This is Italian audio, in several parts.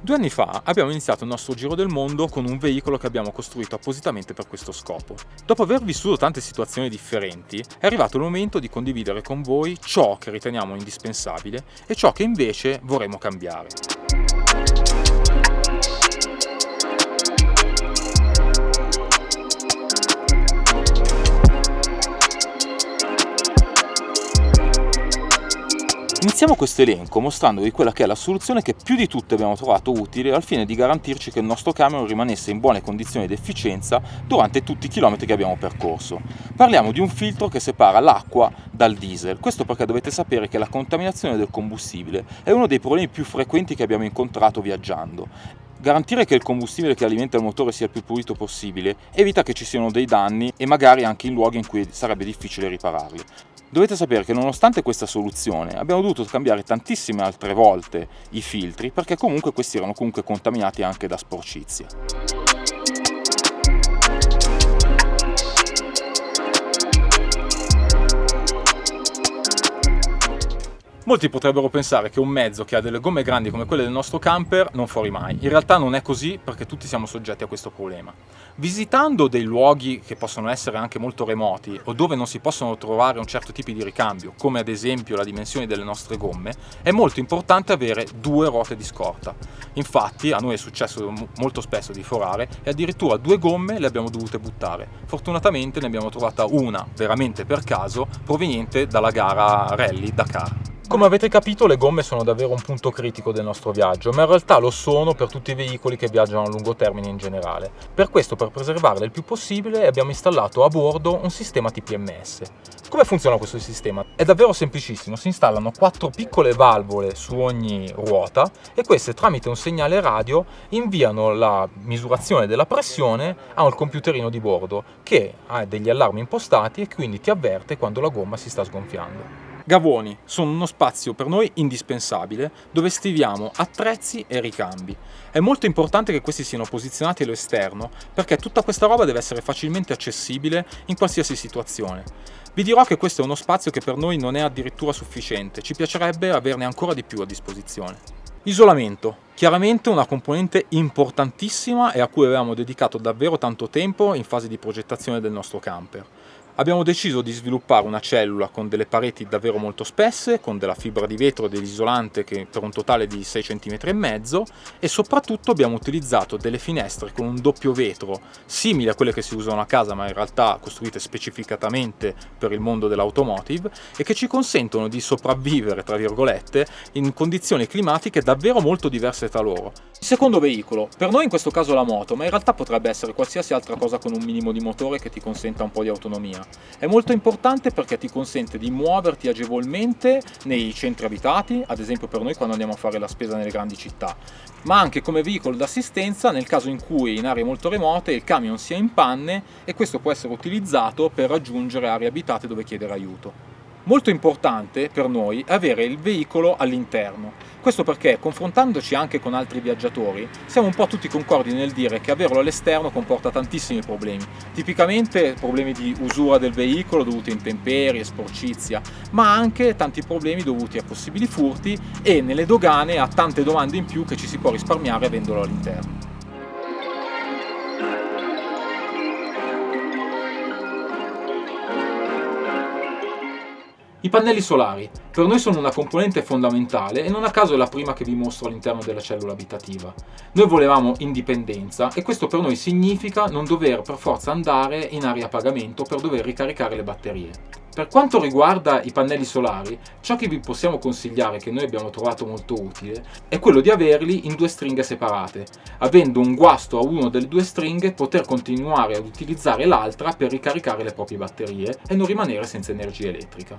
2 anni fa abbiamo iniziato il nostro giro del mondo con un veicolo che abbiamo costruito appositamente per questo scopo. Dopo aver vissuto tante situazioni differenti, è arrivato il momento di condividere con voi ciò che riteniamo indispensabile e ciò che invece vorremmo cambiare. Iniziamo questo elenco mostrandovi quella che è la soluzione che più di tutte abbiamo trovato utile al fine di garantirci che il nostro camion rimanesse in buone condizioni di efficienza durante tutti i chilometri che abbiamo percorso. Parliamo di un filtro che separa l'acqua dal diesel, questo perché dovete sapere che la contaminazione del combustibile è uno dei problemi più frequenti che abbiamo incontrato viaggiando. Garantire che il combustibile che alimenta il motore sia il più pulito possibile evita che ci siano dei danni e magari anche in luoghi in cui sarebbe difficile ripararli. Dovete sapere che nonostante questa soluzione abbiamo dovuto cambiare tantissime altre volte i filtri perché comunque questi erano comunque contaminati anche da sporcizia. Molti potrebbero pensare che un mezzo che ha delle gomme grandi come quelle del nostro camper non fuori mai. In realtà non è così perché tutti siamo soggetti a questo problema. Visitando dei luoghi che possono essere anche molto remoti o dove non si possono trovare un certo tipo di ricambio, come ad esempio la dimensione delle nostre gomme, è molto importante avere 2 ruote di scorta. Infatti a noi è successo molto spesso di forare e addirittura 2 gomme le abbiamo dovute buttare. Fortunatamente ne abbiamo trovata una, veramente per caso, proveniente dalla gara Rally Dakar. Come avete capito, le gomme sono davvero un punto critico del nostro viaggio, ma in realtà lo sono per tutti i veicoli che viaggiano a lungo termine in generale. Per questo, per preservarle il più possibile, abbiamo installato a bordo un sistema TPMS. Come funziona questo sistema? È davvero semplicissimo, si installano 4 piccole valvole su ogni ruota e queste tramite un segnale radio inviano la misurazione della pressione a un computerino di bordo che ha degli allarmi impostati e quindi ti avverte quando la gomma si sta sgonfiando. Gavoni sono uno spazio per noi indispensabile dove stiviamo attrezzi e ricambi. È molto importante che questi siano posizionati all'esterno perché tutta questa roba deve essere facilmente accessibile in qualsiasi situazione. Vi dirò che questo è uno spazio che per noi non è addirittura sufficiente, ci piacerebbe averne ancora di più a disposizione. Isolamento, chiaramente una componente importantissima e a cui avevamo dedicato davvero tanto tempo in fase di progettazione del nostro camper. Abbiamo deciso di sviluppare una cellula con delle pareti davvero molto spesse, con della fibra di vetro e dell'isolante che per un totale di 6,5 cm e soprattutto abbiamo utilizzato delle finestre con un doppio vetro simili a quelle che si usano a casa ma in realtà costruite specificatamente per il mondo dell'automotive e che ci consentono di sopravvivere, tra virgolette, in condizioni climatiche davvero molto diverse tra loro. Il secondo veicolo, per noi in questo caso la moto, ma in realtà potrebbe essere qualsiasi altra cosa con un minimo di motore che ti consenta un po' di autonomia. È molto importante perché ti consente di muoverti agevolmente nei centri abitati, ad esempio per noi quando andiamo a fare la spesa nelle grandi città, ma anche come veicolo d'assistenza nel caso in cui in aree molto remote il camion sia in panne e questo può essere utilizzato per raggiungere aree abitate dove chiedere aiuto. Molto importante per noi è avere il veicolo all'interno. Questo perché, confrontandoci anche con altri viaggiatori, siamo un po' tutti concordi nel dire che averlo all'esterno comporta tantissimi problemi. Tipicamente problemi di usura del veicolo dovuti a intemperie, sporcizia, ma anche tanti problemi dovuti a possibili furti e nelle dogane a tante domande in più che ci si può risparmiare avendolo all'interno. I pannelli solari per noi sono una componente fondamentale e non a caso è la prima che vi mostro all'interno della cellula abitativa. Noi volevamo indipendenza e questo per noi significa non dover per forza andare in area a pagamento per dover ricaricare le batterie. Per quanto riguarda i pannelli solari, ciò che vi possiamo consigliare, che noi abbiamo trovato molto utile, è quello di averli in 2 stringhe separate. Avendo un guasto a una delle 2 stringhe, poter continuare ad utilizzare l'altra per ricaricare le proprie batterie e non rimanere senza energia elettrica.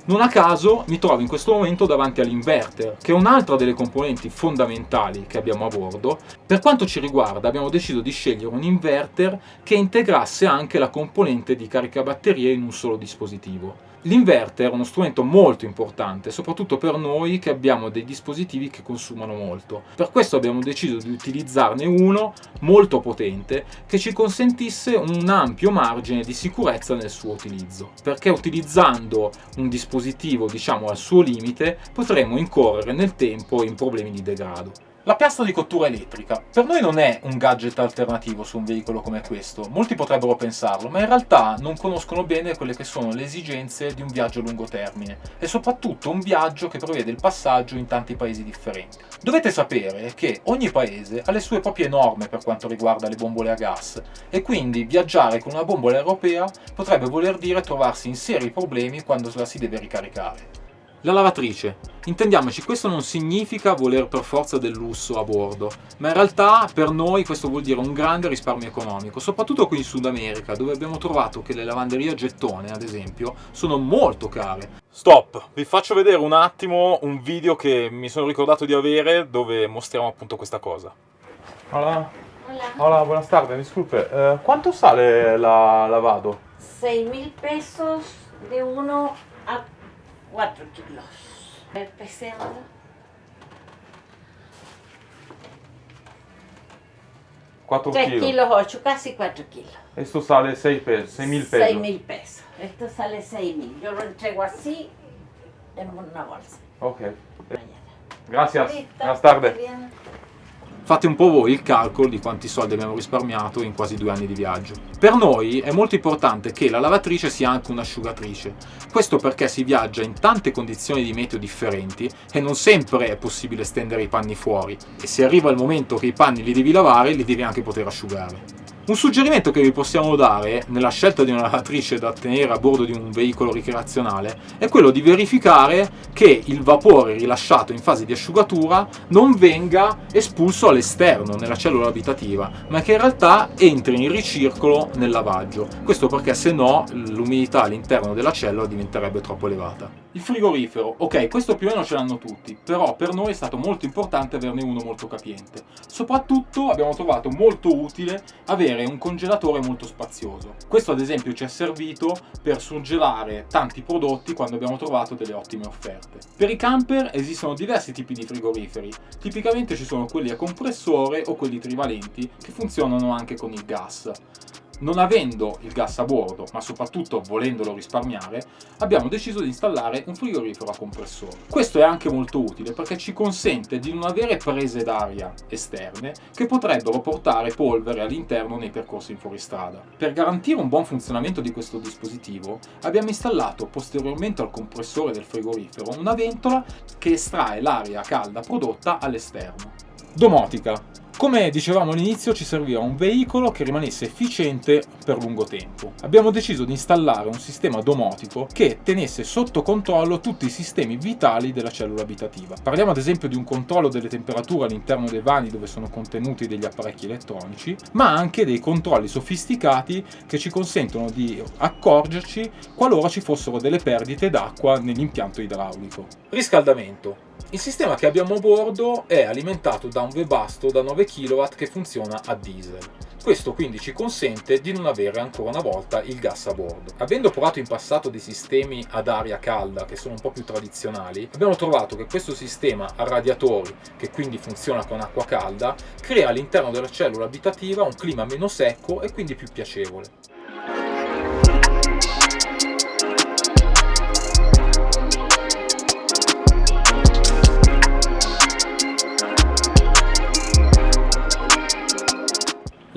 Non a caso mi trovo in questo momento davanti all'inverter, che è un'altra delle componenti fondamentali che abbiamo a bordo Per quanto ci riguarda, abbiamo deciso di scegliere un inverter che integrasse anche la componente di caricabatterie in un solo dispositivo. L'inverter è uno strumento molto importante, soprattutto per noi che abbiamo dei dispositivi che consumano molto. Per questo abbiamo deciso di utilizzarne uno molto potente che ci consentisse un ampio margine di sicurezza nel suo utilizzo, perché utilizzando un dispositivo, diciamo, al suo limite, potremmo incorrere nel tempo in problemi di degrado. La piastra di cottura elettrica per noi non è un gadget alternativo su un veicolo come questo. Molti potrebbero pensarlo, ma in realtà non conoscono bene quelle che sono le esigenze di un viaggio a lungo termine e soprattutto un viaggio che prevede il passaggio in tanti paesi differenti. Dovete sapere che ogni paese ha le sue proprie norme per quanto riguarda le bombole a gas e quindi viaggiare con una bombola europea potrebbe voler dire trovarsi in seri problemi quando la si deve ricaricare. La lavatrice. Intendiamoci, questo non significa voler per forza del lusso a bordo, ma in realtà per noi questo vuol dire un grande risparmio economico, soprattutto qui in Sud America, dove abbiamo trovato che le lavanderie a gettone, ad esempio, sono molto care. Stop, vi faccio vedere un attimo un video che mi sono ricordato di avere dove mostriamo appunto questa cosa. Hola. Hola, buenas tardes, disculpe. ¿Cuánto sale la lavado? 6.000 pesos de 1 a 4 kilos. Pesémoslo. 4 3 kilos. kilos 8, casi 4 kilos. Esto sale 6.000 pesos. 6.000 pesos. Esto sale 6.000. Yo lo entrego así en una bolsa. Ok. Mañana. Gracias. Listo. Buenas tardes. Bien. Fate un po' voi il calcolo di quanti soldi abbiamo risparmiato in quasi 2 anni di viaggio. Per noi è molto importante che la lavatrice sia anche un'asciugatrice. Questo perché si viaggia in tante condizioni di meteo differenti e non sempre è possibile stendere i panni fuori. E se arriva il momento che i panni li devi lavare, li devi anche poter asciugare. Un suggerimento che vi possiamo dare nella scelta di una lavatrice da tenere a bordo di un veicolo ricreazionale è quello di verificare che il vapore rilasciato in fase di asciugatura non venga espulso all'esterno, nella cellula abitativa, ma che in realtà entri in ricircolo nel lavaggio. Questo perché se no l'umidità all'interno della cellula diventerebbe troppo elevata. Il frigorifero, ok, questo più o meno ce l'hanno tutti, però per noi è stato molto importante averne uno molto capiente. Soprattutto abbiamo trovato molto utile avere un congelatore molto spazioso. Questo ad esempio ci è servito per surgelare tanti prodotti quando abbiamo trovato delle ottime offerte. Per i camper esistono diversi tipi di frigoriferi, tipicamente ci sono quelli a compressore o quelli trivalenti che funzionano anche con il gas. Non avendo il gas a bordo, ma soprattutto volendolo risparmiare, abbiamo deciso di installare un frigorifero a compressore. Questo è anche molto utile perché ci consente di non avere prese d'aria esterne che potrebbero portare polvere all'interno nei percorsi in fuoristrada. Per garantire un buon funzionamento di questo dispositivo, abbiamo installato posteriormente al compressore del frigorifero una ventola che estrae l'aria calda prodotta all'esterno. Domotica. Come dicevamo all'inizio, ci serviva un veicolo che rimanesse efficiente per lungo tempo. Abbiamo deciso di installare un sistema domotico che tenesse sotto controllo tutti i sistemi vitali della cellula abitativa. Parliamo ad esempio di un controllo delle temperature all'interno dei vani dove sono contenuti degli apparecchi elettronici, ma anche dei controlli sofisticati che ci consentono di accorgerci qualora ci fossero delle perdite d'acqua nell'impianto idraulico. Riscaldamento. Il sistema che abbiamo a bordo è alimentato da un Webasto da 9 kW che funziona a diesel. Questo quindi ci consente di non avere ancora una volta il gas a bordo. Avendo provato in passato dei sistemi ad aria calda che sono un po' più tradizionali, abbiamo trovato che questo sistema a radiatori, che quindi funziona con acqua calda, crea all'interno della cellula abitativa un clima meno secco e quindi più piacevole.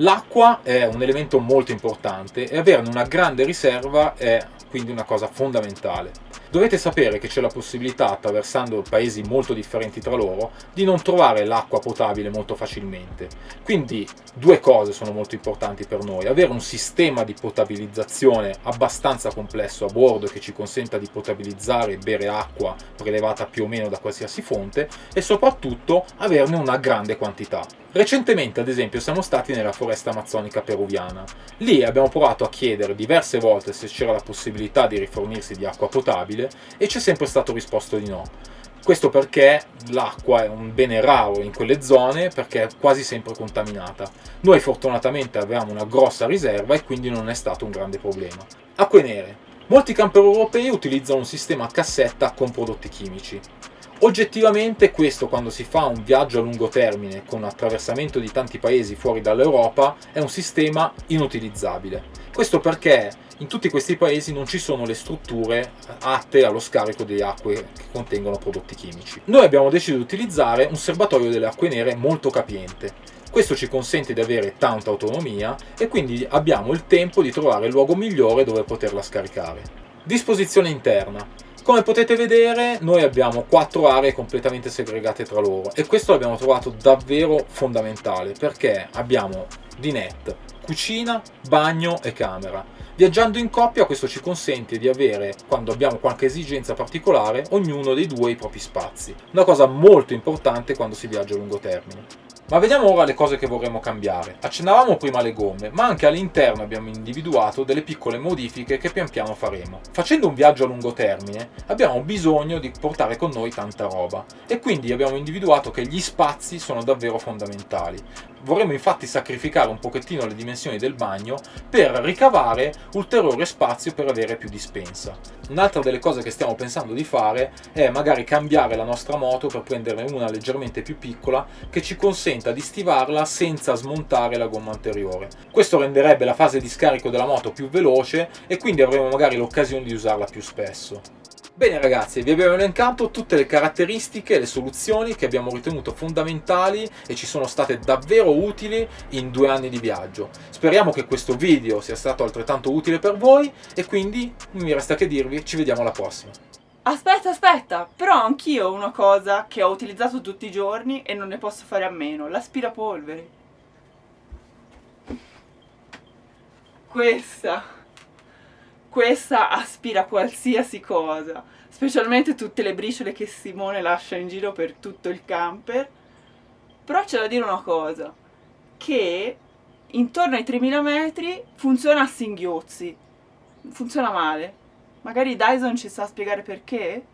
L'acqua è un elemento molto importante e averne una grande riserva è quindi una cosa fondamentale. Dovete sapere che c'è la possibilità, attraversando paesi molto differenti tra loro, di non trovare l'acqua potabile molto facilmente. Quindi due cose sono molto importanti per noi: avere un sistema di potabilizzazione abbastanza complesso a bordo che ci consenta di potabilizzare e bere acqua prelevata più o meno da qualsiasi fonte, e soprattutto averne una grande quantità. Recentemente, ad esempio, siamo stati nella foresta amazzonica peruviana. Lì abbiamo provato a chiedere diverse volte se c'era la possibilità di rifornirsi di acqua potabile e ci è sempre stato risposto di no. Questo perché l'acqua è un bene raro in quelle zone perché è quasi sempre contaminata. Noi fortunatamente avevamo una grossa riserva e quindi non è stato un grande problema. Acque nere. Molti camper europei utilizzano un sistema a cassetta con prodotti chimici. Oggettivamente questo, quando si fa un viaggio a lungo termine con attraversamento di tanti paesi fuori dall'Europa, è un sistema inutilizzabile. Questo perché in tutti questi paesi non ci sono le strutture atte allo scarico delle acque che contengono prodotti chimici. Noi abbiamo deciso di utilizzare un serbatoio delle acque nere molto capiente. Questo ci consente di avere tanta autonomia e quindi abbiamo il tempo di trovare il luogo migliore dove poterla scaricare. Disposizione interna. Come potete vedere, noi abbiamo 4 aree completamente segregate tra loro e questo l'abbiamo trovato davvero fondamentale perché abbiamo dinette, cucina, bagno e camera. Viaggiando in coppia questo ci consente di avere, quando abbiamo qualche esigenza particolare, ognuno dei due i propri spazi. Una cosa molto importante quando si viaggia a lungo termine. Ma vediamo ora le cose che vorremmo cambiare. Accennavamo prima alle gomme, ma anche all'interno abbiamo individuato delle piccole modifiche che pian piano faremo. Facendo un viaggio a lungo termine abbiamo bisogno di portare con noi tanta roba e quindi abbiamo individuato che gli spazi sono davvero fondamentali. Vorremmo infatti sacrificare un pochettino le dimensioni del bagno per ricavare ulteriore spazio per avere più dispensa. Un'altra delle cose che stiamo pensando di fare è magari cambiare la nostra moto per prenderne una leggermente più piccola che ci consenta di stivarla senza smontare la gomma anteriore. Questo renderebbe la fase di scarico della moto più veloce e quindi avremo magari l'occasione di usarla più spesso. Bene ragazzi, vi abbiamo elencato tutte le caratteristiche e le soluzioni che abbiamo ritenuto fondamentali e ci sono state davvero utili in 2 anni di viaggio. Speriamo che questo video sia stato altrettanto utile per voi e quindi non mi resta che dirvi, ci vediamo alla prossima. Aspetta, però anch'io ho una cosa che ho utilizzato tutti i giorni e non ne posso fare a meno, l'aspirapolvere. Questa aspira qualsiasi cosa, specialmente tutte le briciole che Simone lascia in giro per tutto il camper. Però c'è da dire una cosa, che intorno ai 3000 metri funziona a singhiozzi, funziona male. Magari Dyson ci sa spiegare perché?